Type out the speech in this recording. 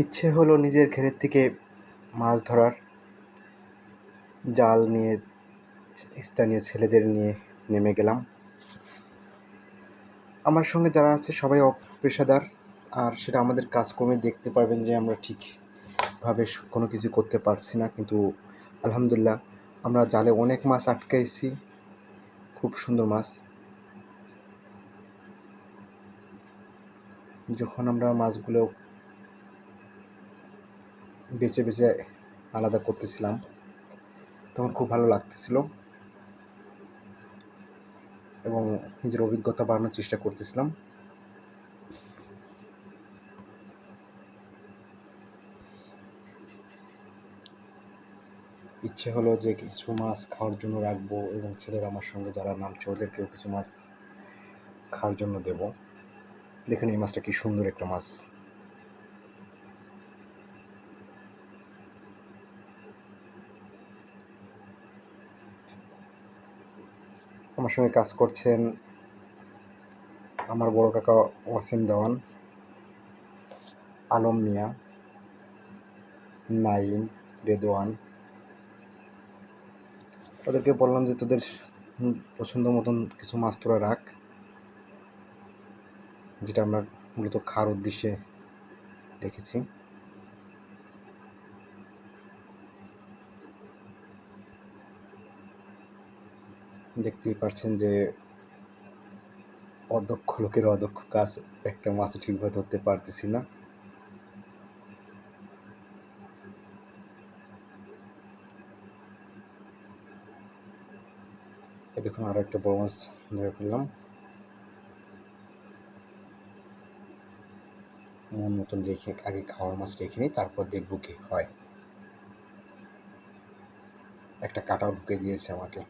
ইচ্ছে হলো নিজের ঘেরের থেকে মাছ ধরার। জাল নিয়ে স্থানীয় ছেলেদের নিয়ে নেমে গেলাম। আমার সঙ্গে যারা আছে সবাই অপেশাদার, আর সেটা আমাদের কাজকর্মে দেখতে পারবেন যে আমরা ঠিকভাবে কোনো কিছু করতে পারছি না, কিন্তু আলহামদুলিল্লাহ আমরা জালে অনেক মাছ আটকাইছি, খুব সুন্দর মাছ। যখন আমরা মাছগুলো বেছে বেছে আলাদা করতেছিলাম তখন খুব ভালো লাগতেছিল এবং নিজের অভিজ্ঞতা বাড়ানোর চেষ্টা করতেছিলাম। ইচ্ছে হলো যে কিছু মাছ খাওয়ার জন্য রাখবো এবং ছেলেরা আমার সঙ্গে যারা নামছে ওদেরকেও কিছু মাছ খাওয়ার জন্য দেব। দেখুন এই মাছটা কি সুন্দর একটা মাছ। আমার সঙ্গে কাজ করছেন আমার বড় কাকা ওয়াসিম দেওয়ান, আলম মিয়া, নাইম, রেদওয়ান। ওদেরকে বললাম যে তোদের পছন্দ মতন কিছু মাছ তোরা রাখ, যেটা আমরা মূলত খাওয়ার উদ্দেশ্যে রেখেছি। দেখতেই পারছেন যে অদক্ষ লোকের অদক্ষ কাজ, একটা মাছও ঠিকভাবে ধরতে পারতেছি না। দেখুন আরো একটা বড় মাছ ধরে ফেললাম। মন মতন রেখে আগে খাওয়ার মাছ রেখে নিই, তারপর দেখবো কি হয়। একটা কাঁটাও ঢুকে দিয়েছে আমাকে।